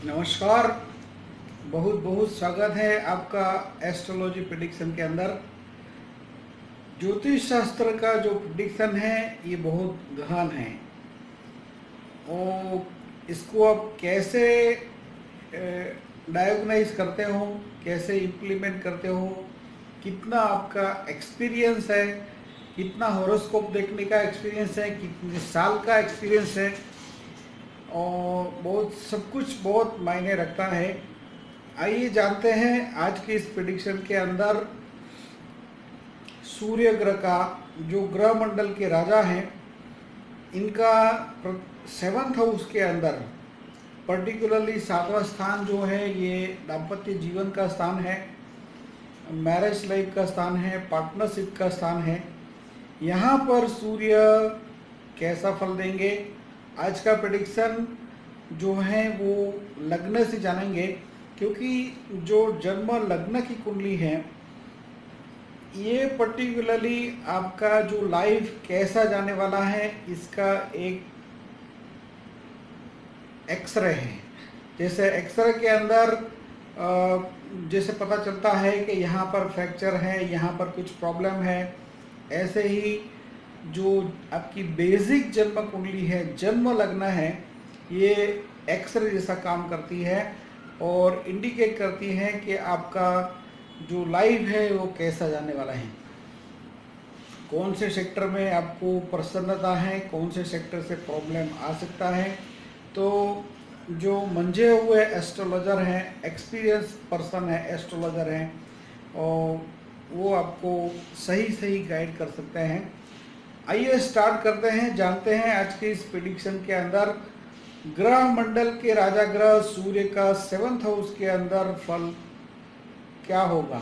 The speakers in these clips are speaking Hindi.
नमस्कार। बहुत बहुत स्वागत है आपका एस्ट्रोलॉजी प्रिडिक्शन के अंदर। ज्योतिष शास्त्र का जो प्रिडिक्शन है ये बहुत गहन है और इसको आप कैसे डायग्नाइज करते हो, कैसे इम्प्लीमेंट करते हो, कितना आपका एक्सपीरियंस है, कितना हॉरोस्कोप देखने का एक्सपीरियंस है, कितने साल का एक्सपीरियंस है, और बहुत सब कुछ बहुत मायने रखता है। आइए जानते हैं आज के इस प्रिडिक्शन के अंदर सूर्य ग्रह का, जो ग्रह मंडल के राजा हैं, इनका 7th हाउस के अंदर पर्टिकुलरली 7वां स्थान जो है ये दाम्पत्य जीवन का स्थान है, मैरिज लाइफ का स्थान है, पार्टनरशिप का स्थान है। यहाँ पर सूर्य कैसा फल देंगे, आज का प्रेडिक्शन जो है वो लग्न से जानेंगे, क्योंकि जो जन्म लग्न की कुंडली है ये पर्टिकुलरली आपका जो लाइफ कैसा जाने वाला है इसका एक एक्सरे है। जैसे एक्सरे के अंदर जैसे पता चलता है कि यहाँ पर फ्रैक्चर है, यहाँ पर कुछ प्रॉब्लम है, ऐसे ही जो आपकी बेसिक जन्म कुंडली है, जन्म लग्न है, ये एक्सरे जैसा काम करती है और इंडिकेट करती है कि आपका जो लाइफ है वो कैसा जाने वाला है, कौन से सेक्टर में आपको प्रसन्नता है, कौन से सेक्टर से प्रॉब्लम आ सकता है। तो जो मंझे हुए एस्ट्रोलॉजर हैं, एक्सपीरियंस पर्सन है, एस्ट्रोलॉजर हैं, और वो आपको सही सही गाइड कर सकते हैं। आइए स्टार्ट करते हैं, जानते हैं आज के इस प्रेडिक्शन के अंदर ग्रह मंडल के राजा ग्रह सूर्य का 7th हाउस के अंदर फल क्या होगा।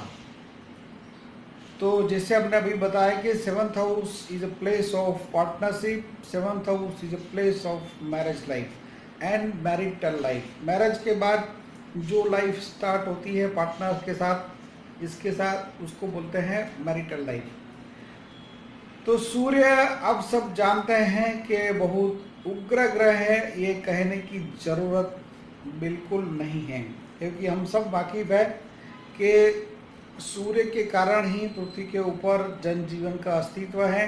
तो जैसे हमने अभी बताया कि 7th house is a place of partnership, 7th house is a place of marriage life and marital life. Marriage के बाद जो लाइफ स्टार्ट होती है पार्टनर के साथ, इसके साथ उसको बोलते हैं मैरिटल लाइफ। तो सूर्य अब सब जानते हैं कि बहुत उग्र ग्रह है, ये कहने की ज़रूरत बिल्कुल नहीं है, क्योंकि हम सब वाकिफ है कि सूर्य के कारण ही पृथ्वी के ऊपर जनजीवन का अस्तित्व है।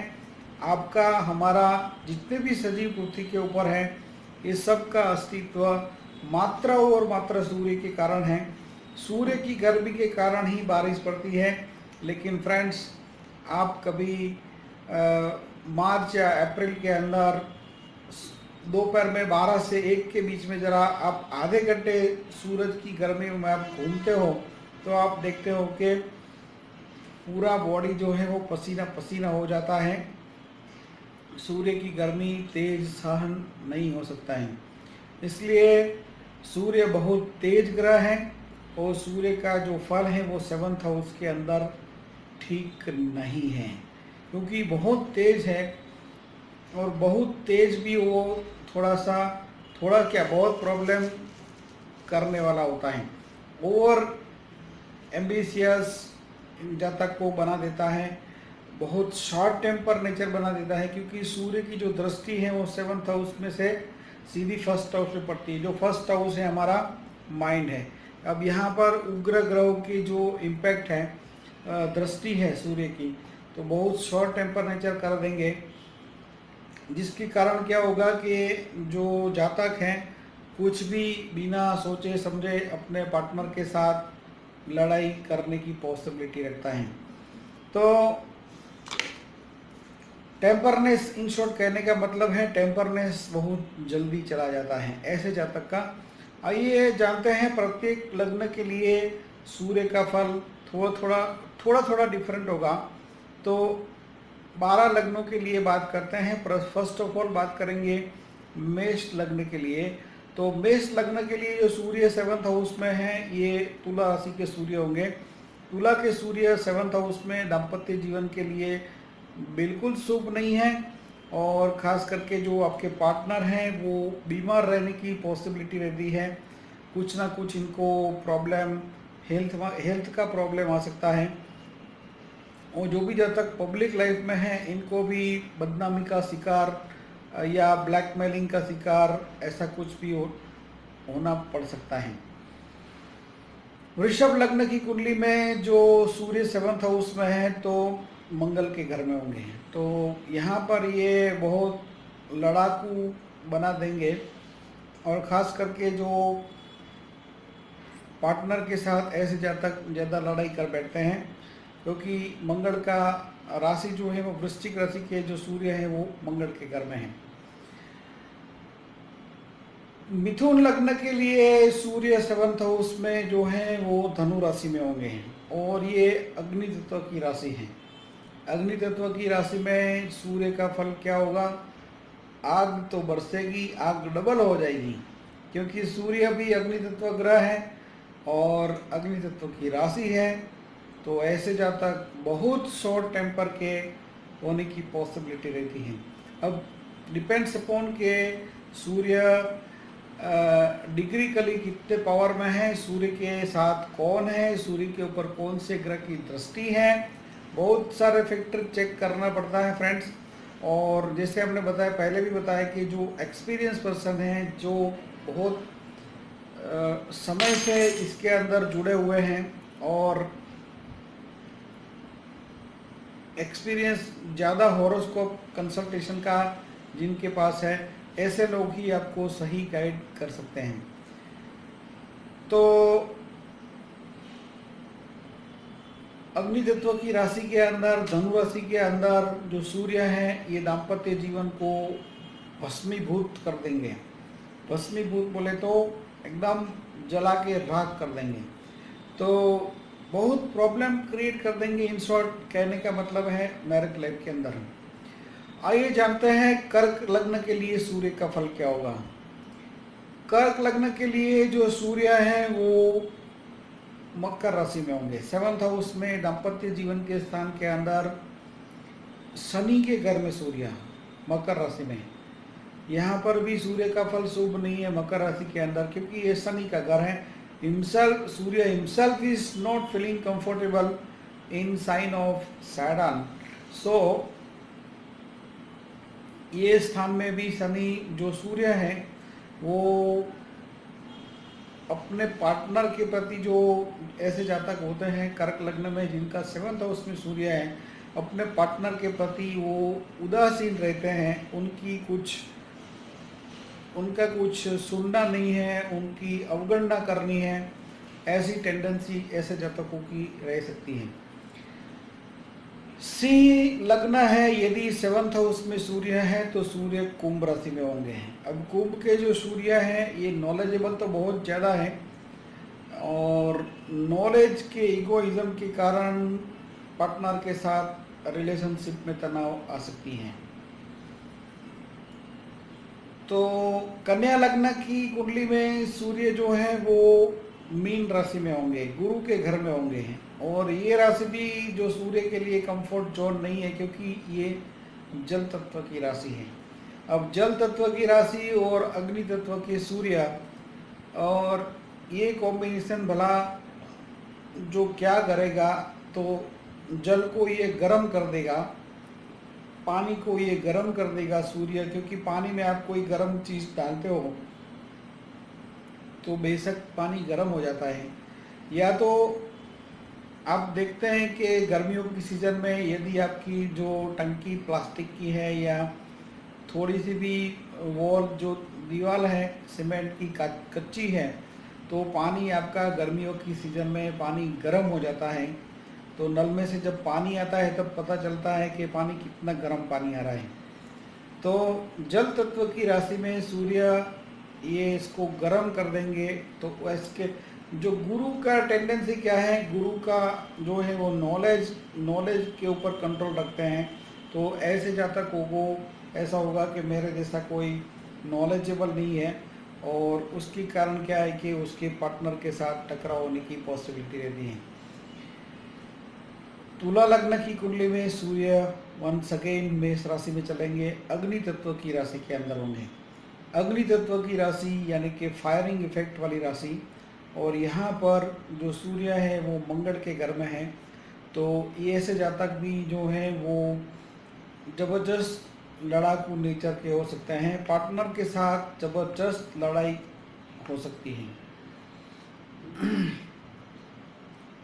आपका, हमारा, जितने भी सजीव पृथ्वी के ऊपर हैं, ये सब का अस्तित्व मात्र और मात्र सूर्य के कारण है। सूर्य की गर्मी के कारण ही बारिश पड़ती है। लेकिन फ्रेंड्स, आप कभी मार्च या अप्रैल के अंदर दोपहर में 12 से 1 के बीच में ज़रा आप आधे घंटे सूरज की गर्मी में आप घूमते हो तो आप देखते हो कि पूरा बॉडी जो है वो पसीना पसीना हो जाता है। सूर्य की गर्मी तेज सहन नहीं हो सकता है, इसलिए सूर्य बहुत तेज ग्रह है और सूर्य का जो फल है वो 7th हाउस के अंदर ठीक नहीं है, क्योंकि बहुत तेज है और बहुत तेज भी वो थोड़ा क्या बहुत प्रॉब्लम करने वाला होता है। ओवर एम्बिशियस जातक को बना देता है, बहुत शॉर्ट टेम्पर नेचर बना देता है, क्योंकि सूर्य की जो दृष्टि है वो 7th हाउस में से सीधी 1st हाउस में पड़ती है। जो 1st हाउस है हमारा माइंड है। अब यहाँ पर उग्र ग्रहों की जो इम्पैक्ट है, दृष्टि है सूर्य की, तो बहुत शॉर्ट टेम्पर नेचर कर देंगे, जिसके कारण क्या होगा कि जो जातक हैं कुछ भी बिना सोचे समझे अपने पार्टनर के साथ लड़ाई करने की पॉसिबिलिटी रखता है। तो टेम्परनेस, इन शॉर्ट कहने का मतलब है टेम्परनेस बहुत जल्दी चला जाता है ऐसे जातक का। आइए जानते हैं प्रत्येक लग्न के लिए सूर्य का फल थोड़ा थोड़ा डिफरेंट होगा। तो 12 लग्नों के लिए बात करते हैं। फर्स्ट ऑफ ऑल बात करेंगे मेष लग्न के लिए। तो मेष लग्न के लिए जो सूर्य 7th हाउस में है, ये तुला राशि के सूर्य होंगे। तुला के सूर्य 7th हाउस में दाम्पत्य जीवन के लिए बिल्कुल शुभ नहीं है, और ख़ास करके जो आपके पार्टनर हैं वो बीमार रहने की पॉसिबिलिटी रहती है। कुछ ना कुछ इनको प्रॉब्लम, हेल्थ का प्रॉब्लम आ सकता है। और जो भी जब तक पब्लिक लाइफ में है, इनको भी बदनामी का शिकार या ब्लैकमेलिंग का शिकार ऐसा कुछ भी होना पड़ सकता है। वृषभ लग्न की कुंडली में जो सूर्य 7th हाउस में है तो मंगल के घर में होंगे, तो यहाँ पर ये बहुत लड़ाकू बना देंगे, और ख़ास करके जो पार्टनर के साथ ऐसे जातक ज़्यादा लड़ाई कर बैठते हैं, क्योंकि मंगल का राशि जो है वो वृश्चिक राशि के जो सूर्य है वो मंगल के घर में है। मिथुन लग्न के लिए सूर्य 7th हाउस में जो है वो धनु राशि में होंगे, और ये अग्नि तत्व की राशि है। अग्नि तत्व की राशि में सूर्य का फल क्या होगा? आग तो बरसेगी, आग डबल हो जाएगी, क्योंकि सूर्य भी अग्नि तत्व ग्रह है और अग्नि तत्व की राशि है। तो ऐसे जातक बहुत शॉर्ट टेम्पर के होने की पॉसिबिलिटी रहती है। अब डिपेंड्स अपॉन के सूर्य डिग्री कली कितने पावर में है, सूर्य के साथ कौन है, सूर्य के ऊपर कौन से ग्रह की दृष्टि है, बहुत सारे फैक्टर चेक करना पड़ता है फ्रेंड्स। और जैसे हमने बताया, पहले भी बताया कि जो एक्सपीरियंस पर्सन हैं, जो बहुत समय से इसके अंदर जुड़े हुए हैं और एक्सपीरियंस ज़्यादा हॉरोस्कोप कंसल्टेशन का जिनके पास है, ऐसे लोग ही आपको सही गाइड कर सकते हैं। तो अग्नि तत्व की राशि के अंदर, धनु राशि के अंदर जो सूर्य है, ये दाम्पत्य जीवन को भस्मीभूत कर देंगे। भस्मीभूत बोले तो एकदम जला के राख कर देंगे, तो बहुत प्रॉब्लम क्रिएट कर देंगे। इन शॉर्ट कहने का मतलब है मैरिज लाइफ के अंदर। आइए जानते हैं कर्क लग्न के लिए सूर्य का फल क्या होगा। कर्क लग्न के लिए जो सूर्य है वो मकर राशि में होंगे, 7th हाउस में, दाम्पत्य जीवन के स्थान के अंदर, शनि के घर में सूर्य मकर राशि में। यहाँ पर भी सूर्य का फल शुभ नहीं है मकर राशि के अंदर, क्योंकि ये शनि का घर है। Himself, Surya himself is not feeling comfortable in sign of Saturn, so ये स्थान में भी शनि जो सूर्य है वो अपने पार्टनर के प्रति, जो ऐसे जातक होते हैं कर्क लग्न में जिनका 7th हाउस में सूर्य है, अपने पार्टनर के प्रति वो उदासीन रहते हैं, उनका कुछ सुनना नहीं है, उनकी अवगणना करनी है, ऐसी टेंडेंसी ऐसे जातकों की रह सकती है। सिंह लग्न है, यदि 7th हाउस में सूर्य है तो सूर्य कुंभ राशि में होंगे। अब कुंभ के जो सूर्य है ये नॉलेजेबल तो बहुत ज़्यादा है, और नॉलेज के इगोइज्म के कारण पार्टनर के साथ रिलेशनशिप में तनाव आ सकती हैं। तो कन्या लग्न की कुंडली में सूर्य जो है वो मीन राशि में होंगे, गुरु के घर में होंगे, और ये राशि भी जो सूर्य के लिए कंफर्ट जोन नहीं है, क्योंकि ये जल तत्व की राशि है। अब जल तत्व की राशि और अग्नि तत्व के सूर्य, और ये कॉम्बिनेशन भला जो क्या करेगा, तो जल को ये गर्म कर देगा, पानी को ये गर्म कर देगा सूर्य, क्योंकि पानी में आप कोई गर्म चीज़ डालते हो तो बेशक पानी गर्म हो जाता है। या तो आप देखते हैं कि गर्मियों की सीज़न में यदि आपकी जो टंकी प्लास्टिक की है या थोड़ी सी भी वॉल जो दीवार है सीमेंट की कच्ची है, तो पानी आपका गर्मियों की सीज़न में पानी गर्म हो जाता है। तो नल में से जब पानी आता है तब पता चलता है कि पानी कितना गर्म पानी आ रहा है। तो जल तत्व की राशि में सूर्य ये इसको गर्म कर देंगे। तो इसके जो गुरु का टेंडेंसी क्या है, गुरु का जो है वो नॉलेज के ऊपर कंट्रोल रखते हैं। तो ऐसे जातकों को ऐसा होगा कि मेरे जैसा कोई नॉलेजेबल नहीं है, और उसके कारण क्या है कि उसके पार्टनर के साथ टकराव होने की पॉसिबिलिटी रहती है। तुला लग्न की कुंडली में सूर्य वंस अगेन मेष राशि में चलेंगे, अग्नि तत्व की राशि के अंदर होंगे। अग्नि तत्व की राशि यानी कि फायरिंग इफेक्ट वाली राशि, और यहाँ पर जो सूर्य है वो मंगल के घर में है। तो ये ऐसे जातक भी जो हैं वो ज़बरदस्त लड़ाकू नेचर के हो सकते हैं, पार्टनर के साथ ज़बरदस्त लड़ाई हो सकती है।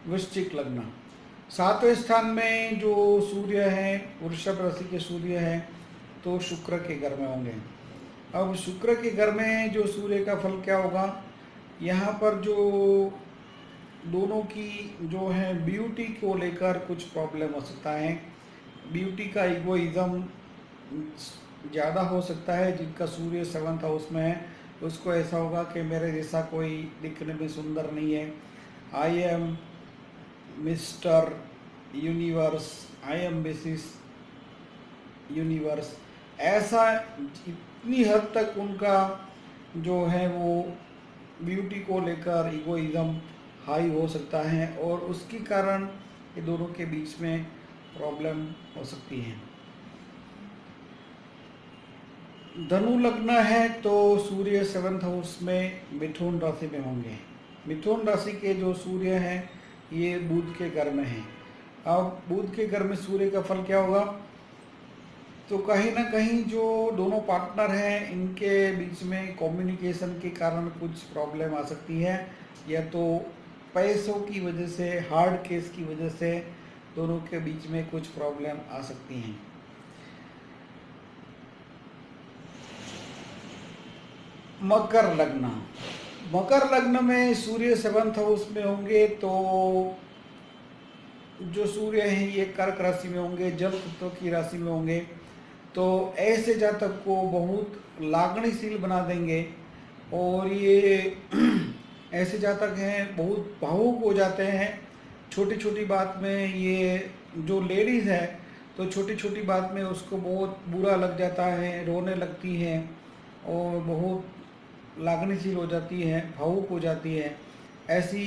वृश्चिक लग्न, 7वें स्थान में जो सूर्य है वृषभ राशि के सूर्य है तो शुक्र के घर में होंगे। अब शुक्र के घर में जो सूर्य का फल क्या होगा, यहाँ पर जो दोनों की जो है ब्यूटी को लेकर कुछ प्रॉब्लम हो सकता है। ब्यूटी का इगोइज्म ज़्यादा हो सकता है। जिनका सूर्य 7th हाउस में है उसको ऐसा होगा कि मेरे जैसा कोई दिखने में सुंदर नहीं है, I am mister universe, I am Mrs universe, ऐसा इतनी हद तक उनका जो है वो ब्यूटी को लेकर इगोइज्म हाई हो सकता है और उसके कारण ये दोनों के बीच में प्रॉब्लम हो सकती है। धनु लग्न है तो सूर्य 7th हाउस में मिथुन राशि में होंगे। मिथुन राशि के जो सूर्य हैं ये बुध के घर में हैं। अब बुध के घर में सूर्य का फल क्या होगा, तो कहीं ना कहीं जो दोनों पार्टनर हैं इनके बीच में कम्युनिकेशन के कारण कुछ प्रॉब्लम आ सकती है, या तो पैसों की वजह से, हार्ड केस की वजह से दोनों के बीच में कुछ प्रॉब्लम आ सकती हैं। मकर लग्न, मकर लग्न में सूर्य 7th हाउस में होंगे तो जो सूर्य हैं ये कर्क राशि में होंगे, जल तत्व की राशि में होंगे, तो ऐसे जातक को बहुत लागणीशील बना देंगे और ये ऐसे जातक हैं बहुत भावुक हो जाते हैं। छोटी छोटी बात में ये जो लेडीज़ है तो छोटी छोटी बात में उसको बहुत बुरा लग जाता है, रोने लगती हैं और बहुत लागणीशील हो जाती है, भावुक हो जाती है। ऐसी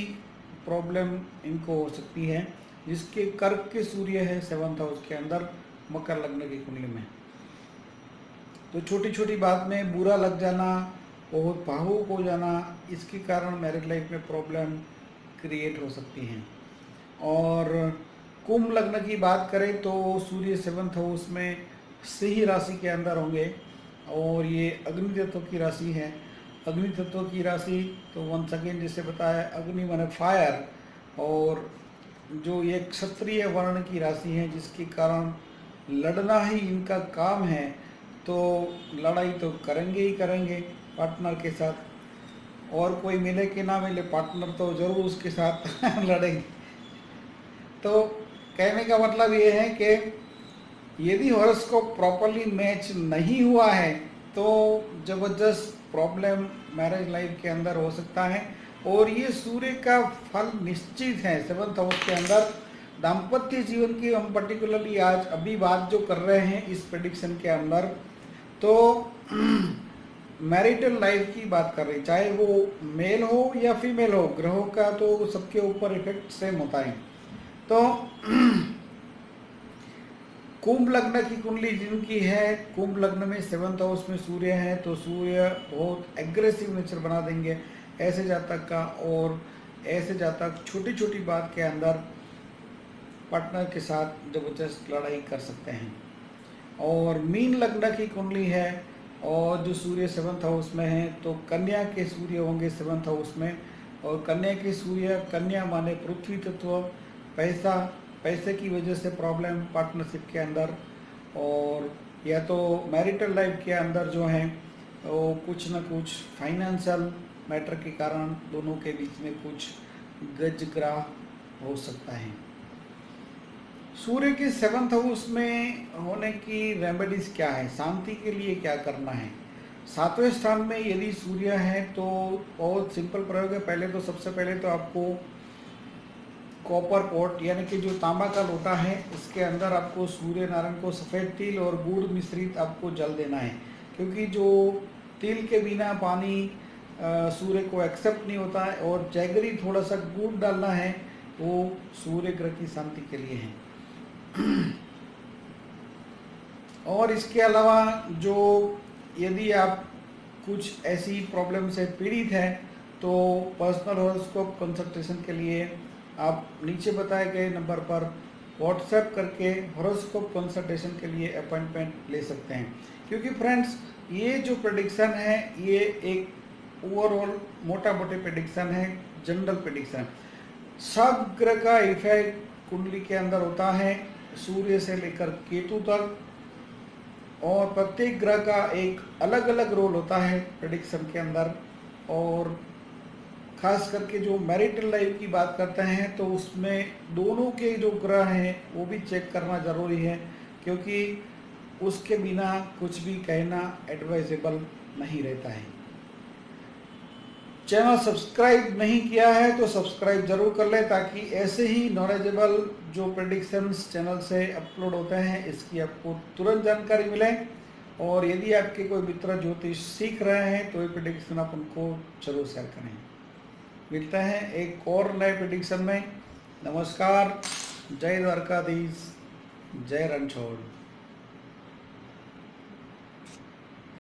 प्रॉब्लम इनको हो सकती है जिसके कर्क के सूर्य है 7th हाउस के अंदर मकर लग्न की कुंडली में। तो छोटी छोटी बात में बुरा लग जाना, बहुत भावुक हो जाना, इसके कारण मैरिज लाइफ में प्रॉब्लम क्रिएट हो सकती हैं। और कुंभ लग्न की बात करें तो सूर्य 7th हाउस में सिंह राशि के अंदर होंगे और ये अग्नि तत्व की राशि है। अग्नि तत्व की राशि तो वंस अगेन जैसे बताया, अग्नि माने फायर, और जो ये क्षत्रिय वर्ण की राशि है जिसके कारण लड़ना ही इनका काम है, तो लड़ाई तो करेंगे ही करेंगे पार्टनर के साथ, और कोई मिले कि ना मिले पार्टनर तो जरूर उसके साथ लड़ेंगे। तो कहने का मतलब ये है कि यदि हॉरोस्कोप प्रॉपरली मैच नहीं हुआ है तो ज़बरदस्त प्रॉब्लम मैरिज लाइफ के अंदर हो सकता है। और ये सूर्य का फल निश्चित है 7th हाउस के अंदर। दाम्पत्य जीवन की हम पर्टिकुलरली आज अभी बात जो कर रहे हैं इस प्रेडिक्शन के अंदर, तो मैरिटल लाइफ की बात कर रहे, चाहे वो मेल हो या फीमेल हो, ग्रहों का तो सबके ऊपर इफेक्ट सेम होता है। तो कुंभ लग्न की कुंडली जिनकी है, कुंभ लग्न में 7th हाउस में सूर्य है, तो सूर्य बहुत एग्रेसिव नेचर बना देंगे ऐसे जातक का, और ऐसे जातक छोटी छोटी बात के अंदर पार्टनर के साथ जबरदस्त लड़ाई कर सकते हैं। और मीन लग्न की कुंडली है और जो सूर्य 7th हाउस में है तो कन्या के सूर्य होंगे 7th हाउस में, और कन्या के सूर्य, कन्या माने पृथ्वी तत्व, पैसा, पैसे की वजह से प्रॉब्लम पार्टनरशिप के अंदर, और या तो मैरिटल लाइफ के अंदर जो है वो कुछ न कुछ फाइनेंशियल मैटर के कारण दोनों के बीच में कुछ गजग्राह हो सकता है। सूर्य के 7th हाउस में होने की रेमेडीज क्या है, शांति के लिए क्या करना है। 7वें स्थान में यदि सूर्य है तो बहुत सिंपल प्रयोग है। पहले तो सबसे पहले तो आपको कॉपर पॉट यानी कि जो तांबा का लोटा है इसके अंदर आपको सूर्य नारायण को सफ़ेद तिल और गुड़ मिश्रित आपको जल देना है, क्योंकि जो तिल के बिना पानी सूर्य को एक्सेप्ट नहीं होता है, और जैगरी थोड़ा सा गुड़ डालना है वो सूर्य ग्रह की शांति के लिए है। और इसके अलावा जो यदि आप कुछ ऐसी प्रॉब्लम से पीड़ित हैं तो पर्सनल हॉरोस्कोप कंसल्टेशन के लिए आप नीचे बताए गए नंबर पर व्हाट्सएप करके हॉरोस्कोप कंसल्टेशन के लिए अपॉइंटमेंट ले सकते हैं। क्योंकि फ्रेंड्स ये जो प्रेडिक्शन है ये एक ओवरऑल मोटा मोटे प्रेडिक्शन है, जनरल प्रेडिक्शन। सब ग्रह का इफेक्ट कुंडली के अंदर होता है, सूर्य से लेकर केतु तक, और प्रत्येक ग्रह का एक अलग अलग रोल होता है प्रेडिक्शन के अंदर। और खास करके जो मैरिटल लाइफ की बात करते हैं तो उसमें दोनों के जो ग्रह हैं वो भी चेक करना ज़रूरी है, क्योंकि उसके बिना कुछ भी कहना एडवाइजेबल नहीं रहता है। चैनल सब्सक्राइब नहीं किया है तो सब्सक्राइब जरूर कर लें, ताकि ऐसे ही नॉलेजेबल जो प्रेडिक्शंस चैनल से अपलोड होते हैं इसकी आपको तुरंत जानकारी मिले। और यदि आपके कोई मित्र ज्योतिष सीख रहे हैं तो ये प्रेडिक्शन आप उनको जरूर शेयर करें। मिलते हैं एक और नए प्रेडिक्शन में। नमस्कार, जय द्वारकाधीश, जय रणछोड़।